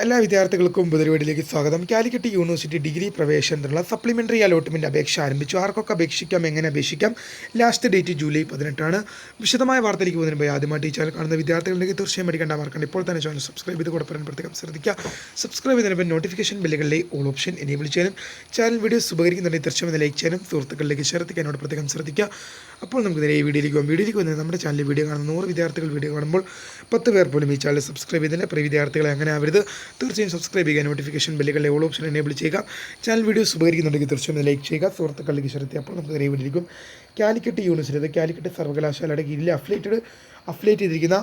എല്ലാ വിദ്യാർത്ഥികൾക്കും പുതുപടിയിലേക്ക് സ്വാഗതം. കാലിക്കറ്റ് യൂണിവേഴ്സിറ്റി ഡിഗ്രി പ്രവേശനത്തിനുള്ള സപ്ലിമെൻ്ററി അലോട്ട്മെൻറ്റ് അപേക്ഷ ആരംഭിച്ചു. ആർക്കൊക്കെ അപേക്ഷിക്കാം, എങ്ങനെ അപേക്ഷിക്കാം? Last date July 18. വിശദമായ വാർത്തയിലേക്ക് പോകുന്നതിന് പോയി ആദ്യമായിട്ട് ഈ ചാനൽ കാണുന്ന വിദ്യാർത്ഥികളുണ്ടെങ്കിൽ തീർച്ചയായും അടിക്കേണ്ട മാർക്കാണ്. ഇപ്പോൾ തന്നെ ചാനൽ സബ്സ്ക്രൈബ് ചെയ്ത് കൂടെ പറയാൻ പ്രത്യേകം ശ്രദ്ധിക്കുക. സബ്സ്ക്രൈബ് ചെയ്തതിന് നോട്ടിഫിക്കേഷൻ ബെല്ലുകളിലെ ഓൾ ഓപ്ഷൻ എനേബിൾ ചെയ്യാനും ചാനൽ വീഡിയോസ് ഉപകരിക്കുന്നുണ്ടെങ്കിൽ തീർച്ചയായും ലൈക്ക് ചെയ്യാനും സുഹൃത്തുക്കളിലേക്ക് ഷെയർ ചെയ്യാനോട് പ്രത്യേകം ശ്രദ്ധിക്കുക. അപ്പോൾ നമുക്ക് നേരെ ഈ വീഡിയോയിലേക്ക് വന്നത് നമ്മുടെ ചാനലിൽ വീഡിയോ കാണുന്ന 100 വിദ്യാർത്ഥികൾ വീഡിയോ കാണുമ്പോൾ 10 പേർ പോലും ഈ ചാനൽ സബ്സ്ക്രൈബ് ചെയ്തതിന് പ്രിയ വിദ്യാർത്ഥികളെ അങ്ങനെ ആവരുത്. തീർച്ചയായും സബ്സ്ക്രൈബ് ചെയ്യുക, നോട്ടിഫിക്കേഷൻ ബെല്ലുകളിലെ ഓൾ ഓപ്ഷൻ എനേബിൾ ചെയ്യുക. ചാനൽ വീഡിയോസ് ഉപകരിക്കുന്നുണ്ടെങ്കിൽ തീർച്ചയായും ലൈക്ക് ചെയ്യുക, സുഹൃത്തുക്കളിലേക്ക് ഷെയർ ചെയ്യുക. അപ്പോൾ നമുക്ക് നേരെ വീഡിയോയിലേക്കും. കാലിക്കറ്റ് യൂണിവേഴ്സിറ്റി, കാലിക്കറ്റ് സർവകലാശാലയുടെ കീഴിൽ അഫിലിയേറ്റ് ചെയ്തിരിക്കുന്ന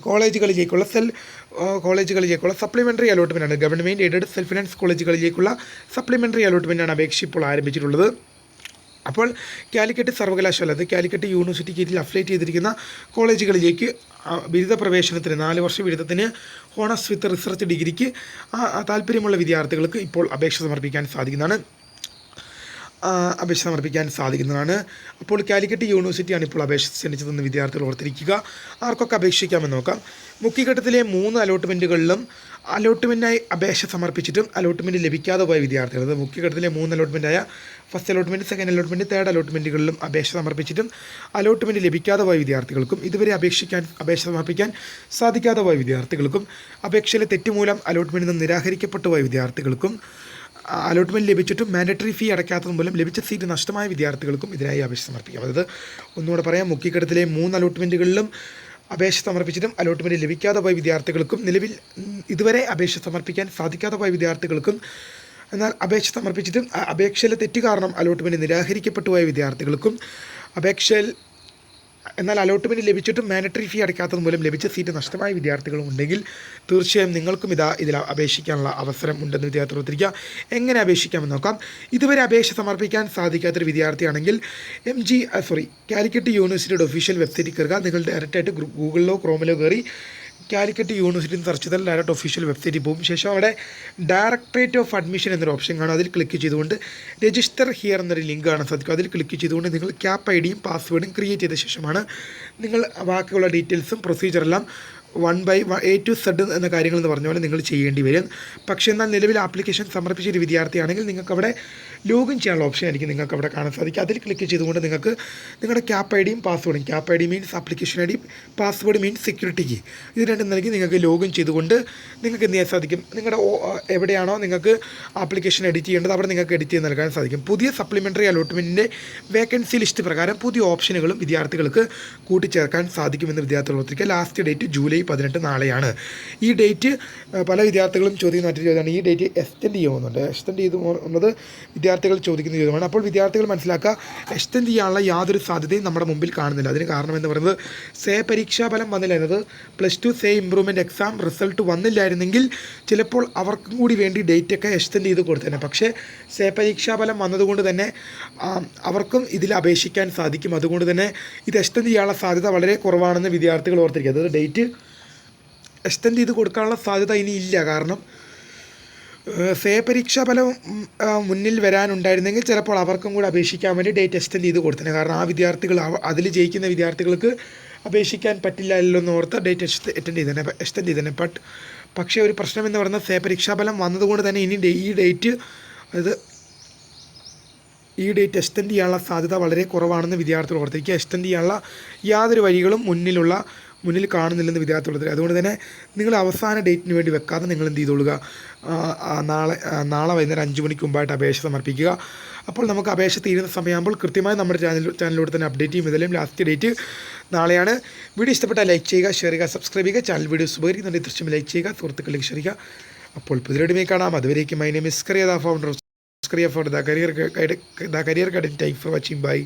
കോളേജുകളിലേക്കുള്ള സപ്ലിമെൻ്ററി അലോട്ട്മെൻറ്റാണ്. ഗവൺമെൻറ് എയ്ഡഡ് സെൽഫ് ഫിനാൻസ് കോളേജുകളിലേക്കുള്ള സപ്ലിമെൻ്ററി അലോട്ട്മെൻറ്റാണ് അപേക്ഷ ഇപ്പോൾ ആരംഭിച്ചിട്ടുള്ളത്. അപ്പോൾ കാലിക്കറ്റ് സർവകലാശാല, അത് കാലിക്കറ്റ് യൂണിവേഴ്സിറ്റി കീഴിൽ അഫിലിയേറ്റ് ചെയ്തിരിക്കുന്ന കോളേജുകളിലേക്ക് ബിരുദ പ്രവേശനത്തിന് 4 വർഷ ബിരുദത്തിന് ഹോണേഴ്സ് വിത്ത് റിസർച്ച് ഡിഗ്രിക്ക് താല്പര്യമുള്ള വിദ്യാർത്ഥികൾക്ക് ഇപ്പോൾ അപേക്ഷ സമർപ്പിക്കാൻ സാധിക്കുന്നതാണ്. അപ്പോൾ കാലിക്കറ്റ് യൂണിവേഴ്സിറ്റിയാണ് ഇപ്പോൾ അപേക്ഷ ക്ഷണിച്ചതെന്ന് വിദ്യാർത്ഥികൾ ഓർത്തിരിക്കുക. ആർക്കൊക്കെ അപേക്ഷിക്കാമെന്ന് നോക്കാം. മുഖ്യഘട്ടത്തിലെ 3 അലോട്ട്മെൻറ്റുകളിലും അലോട്ട്മെൻറ്റിനായി അപേക്ഷ സമർപ്പിച്ചിട്ടും അലോട്ട്മെൻറ്റ് ലഭിക്കാതെ പോയ വിദ്യാർത്ഥികൾ, അത് മുഖ്യഘട്ടത്തിലെ 3 അലോട്ട്മെൻറ്റായ first allotment, second allotment, third അലോട്ട്മെൻറ്റുകളിലും അപേക്ഷ സമർപ്പിച്ചിട്ടും അലോട്ട്മെൻറ്റ് ലഭിക്കാതെ പോയ വിദ്യാർത്ഥികൾക്കും ഇതുവരെ അപേക്ഷ സമർപ്പിക്കാൻ സാധിക്കാതെ പോയ വിദ്യാർത്ഥികൾക്കും അപേക്ഷയിലെ തെറ്റുമൂലം അലോട്ട്മെൻറ്റിൽ നിന്ന് നിരാകരിക്കപ്പെട്ടു പോയ വിദ്യാർത്ഥികൾക്കും അലോട്ട്മെൻറ്റ് ലഭിച്ചിട്ടും മാൻഡറ്ററി ഫീ അടയ്ക്കാത്തത് മൂലം ലഭിച്ച സീറ്റ് നഷ്ടമായ വിദ്യാർത്ഥികൾക്കും ഇതിനായി അപേക്ഷ സമർപ്പിക്കാം. അതായത് ഒന്നുകൂടെ പറയാം, മുഖ്യഘട്ടത്തിലെ 3 അലോട്ട്മെൻറ്റുകളിലും അപേക്ഷ സമർപ്പിച്ചിട്ടും അലോട്ട്മെൻറ്റ് ലഭിക്കാതെ പോയ വിദ്യാർത്ഥികൾക്കും ഇതുവരെ അപേക്ഷ സമർപ്പിക്കാൻ സാധിക്കാതെ പോയ വിദ്യാർത്ഥികൾക്കും, എന്നാൽ അപേക്ഷ സമർപ്പിച്ചിട്ടും അപേക്ഷയിലെ തെറ്റ് കാരണം അലോട്ട്മെൻറ്റ് നിരാകരിക്കപ്പെട്ടു പോയ വിദ്യാർത്ഥികൾക്കും, എന്നാൽ അലോട്ട്മെൻറ്റ് ലഭിച്ചിട്ടും മാൻഡറ്ററി ഫീ അടയ്ക്കാത്തത് മൂലം ലഭിച്ച സീറ്റ് നഷ്ടമായ വിദ്യാർത്ഥികളും ഉണ്ടെങ്കിൽ തീർച്ചയായും നിങ്ങൾക്കും ഇതിൽ അപേക്ഷിക്കാനുള്ള അവസരം ഉണ്ടെന്ന് വിദ്യാർത്ഥികൾ ഓർത്തിരിക്കുക. എങ്ങനെ അപേക്ഷിക്കാമെന്ന് നോക്കാം. ഇതുവരെ അപേക്ഷ സമർപ്പിക്കാൻ സാധിക്കാത്തൊരു വിദ്യാർത്ഥിയാണെങ്കിൽ കാലിക്കറ്റ് യൂണിവേഴ്സിറ്റിയുടെ ഒഫീഷ്യൽ വെബ്സൈറ്റിൽ കയറുക. നിങ്ങൾ ഡയറക്റ്റായിട്ട് ഗൂഗിളിലോ ക്രോമിലോ കയറി കാലിക്കറ്റ് യൂണിവേഴ്സിറ്റി സെർച്ച് ചെയ്താൽ ഡയറക്റ്റ് ഒഫീഷ്യൽ വെബ്സൈറ്റിൽ പോകും. ശേഷം അവിടെ ഡയറക്ടറേറ്റ് ഓഫ് അഡ്മിഷൻ എന്നൊരു ഓപ്ഷൻ കാണും. അതിൽ ക്ലിക്ക് ചെയ്തുകൊണ്ട് രജിസ്റ്റർ ഹിയർ എന്നൊരു ലിങ്ക് കാണാൻ സാധിക്കും. അതിൽ ക്ലിക്ക് ചെയ്തുകൊണ്ട് നിങ്ങൾ ക്യാപ് ഐഡിയും പാസ്വേഡും ക്രിയേറ്റ് ചെയ്ത ശേഷമാണ് നിങ്ങൾ ബാക്കിയുള്ള ഡീറ്റെയിൽസും പ്രൊസീജിയറെല്ലാം 1 by A to Z എന്ന കാര്യങ്ങളെന്ന് പറഞ്ഞ പോലെ നിങ്ങൾ ചെയ്യേണ്ടി വരും. പക്ഷേ എന്നാൽ നിലവിൽ ആപ്ലിക്കേഷൻ സമർപ്പിച്ചൊരു വിദ്യാർത്ഥിയാണെങ്കിൽ നിങ്ങൾക്ക് അവിടെ ലോഗിൻ ചെയ്യാനുള്ള ഓപ്ഷൻ ആയിരിക്കും നിങ്ങൾക്ക് അവിടെ കാണാൻ സാധിക്കും. അതിൽ ക്ലിക്ക് ചെയ്തുകൊണ്ട് നിങ്ങൾക്ക് നിങ്ങളുടെ ക്യാപ് ഐഡിയും പാസ്വേഡും, cap I D means application I D, password means security key, ഇത് രണ്ടും നൽകി നിങ്ങൾക്ക് ലോഗിൻ ചെയ്തുകൊണ്ട് നിങ്ങൾക്ക് എന്ത് ചെയ്യാൻ സാധിക്കും, നിങ്ങളുടെ എവിടെയാണോ നിങ്ങൾക്ക് ആപ്ലിക്കേഷൻ എഡിറ്റ് ചെയ്യേണ്ടത് അവിടെ നിങ്ങൾക്ക് എഡിറ്റ് ചെയ്ത് നൽകാൻ സാധിക്കും. പുതിയ സപ്ലിമെൻ്ററി അലോട്ട്മെൻറ്റിൻ്റെ വേക്കൻസി ലിസ്റ്റ് പ്രകാരം പുതിയ ഓപ്ഷനുകളും വിദ്യാർത്ഥികൾക്ക് കൂട്ടിച്ചേർക്കാൻ സാധിക്കുമെന്ന് വിദ്യാർത്ഥികൾ ഓർത്തിരിക്കുക. ലാസ്റ്റ് ഡേറ്റ് ജൂലൈ 18 നാളെയാണ്. ഈ ഡേറ്റ് പല വിദ്യാർത്ഥികളും ചോദിക്കുന്ന മറ്റൊരു ചോദ്യമാണ്, ഈ ഡേറ്റ് എക്സ്റ്റെൻഡ് ചെയ്യുന്നത് വിദ്യാർത്ഥികൾ ചോദിക്കുന്ന ചോദ്യമാണ്. അപ്പോൾ വിദ്യാർത്ഥികൾ മനസ്സിലാക്കുക, എക്സ്റ്റെൻഡ് ചെയ്യാനുള്ള യാതൊരു സാധ്യതയും നമ്മുടെ മുമ്പിൽ കാണുന്നില്ല. അതിന് കാരണം എന്ന് പറയുന്നത് പരീക്ഷാഫലം വന്നില്ലായിരുന്നത്, +2 ഇംപ്രൂവ്മെൻറ്റ് എക്സാം റിസൾട്ട് വന്നില്ലായിരുന്നെങ്കിൽ ചിലപ്പോൾ അവർക്കും കൂടി വേണ്ടി ഡേറ്റൊക്കെ എക്സ്റ്റെൻഡ് ചെയ്ത് കൊടുത്തേനെ. പക്ഷേ പരീക്ഷാഫലം വന്നതുകൊണ്ട് തന്നെ അവർക്കും ഇതിൽ അപേക്ഷിക്കാൻ സാധിക്കും. അതുകൊണ്ട് തന്നെ ഇത് എക്സ്റ്റെൻഡ് ചെയ്യാനുള്ള സാധ്യത വളരെ കുറവാണെന്ന് വിദ്യാർത്ഥികൾ ഓർത്തിരിക്കുക. അതായത് ഡേറ്റ് എക്സ്റ്റെൻഡ് ചെയ്ത് കൊടുക്കാനുള്ള സാധ്യത ഇനി ഇല്ല. കാരണം പരീക്ഷാഫലം മുന്നിൽ വരാനുണ്ടായിരുന്നെങ്കിൽ ചിലപ്പോൾ അവർക്കും കൂടെ അപേക്ഷിക്കാൻ വേണ്ടി ഡേറ്റ് എക്സ്റ്റെൻഡ് ചെയ്ത് കൊടുത്തേ. കാരണം ആ വിദ്യാർത്ഥികൾ അതിൽ ജയിക്കുന്ന വിദ്യാർത്ഥികൾക്ക് അപേക്ഷിക്കാൻ പറ്റില്ലല്ലോ എന്നോർത്ത് ഡേറ്റ് എക്സ്റ്റെൻഡ് ചെയ്തേനെ. പക്ഷേ ഒരു പ്രശ്നം എന്ന് പറയുന്നത് പരീക്ഷാഫലം വന്നതുകൊണ്ട് തന്നെ ഇനി ഈ ഡേറ്റ് എക്സ്റ്റെൻഡ് ചെയ്യാനുള്ള സാധ്യത വളരെ കുറവാണെന്ന് വിദ്യാർത്ഥികൾ ഓർത്തിരിക്കുക. എക്സ്റ്റെൻഡ് ചെയ്യാനുള്ള യാതൊരു വഴികളും മുന്നിൽ കാണുന്നില്ലെന്ന് വിദ്യാർത്ഥികൾ. അതുകൊണ്ട് തന്നെ നിങ്ങൾ അവസാന ഡേറ്റിന് വേണ്ടി വെക്കാതെ നിങ്ങൾ എന്ത് ചെയ്തോളുക, നാളെ വൈകുന്നേരം 5 മണിക്ക് മുമ്പായിട്ട് അപേക്ഷ സമർപ്പിക്കുക. അപ്പോൾ നമുക്ക് അപേക്ഷ തീരുന്ന സമയമാകുമ്പോൾ കൃത്യമായി നമ്മുടെ ചാനലിലൂടെ തന്നെ അപ്ഡേറ്റ് ചെയ്യും. ഇതിലും ലാസ്റ്റ് ഡേറ്റ് നാളെയാണ്. വീഡിയോ ഇഷ്ടപ്പെട്ടാൽ ലൈക്ക് ചെയ്യുക, ഷെയർ ചെയ്യുക, സബ്സ്ക്രൈബ് ചെയ്യുക. ചാനൽ വീഡിയോസ് ഉപകരിക്കുന്നുണ്ടെങ്കിൽ തീർച്ചയായും ലൈക്ക് ചെയ്യുക, സുഹൃത്തുക്കളിലേക്ക് ഷെയർ ചെയ്യുക. അപ്പോൾ പുതിയ കാണാം. അതുവരേക്കും my name is Kariya, the founder of the career guidance. Thanks for watching. By.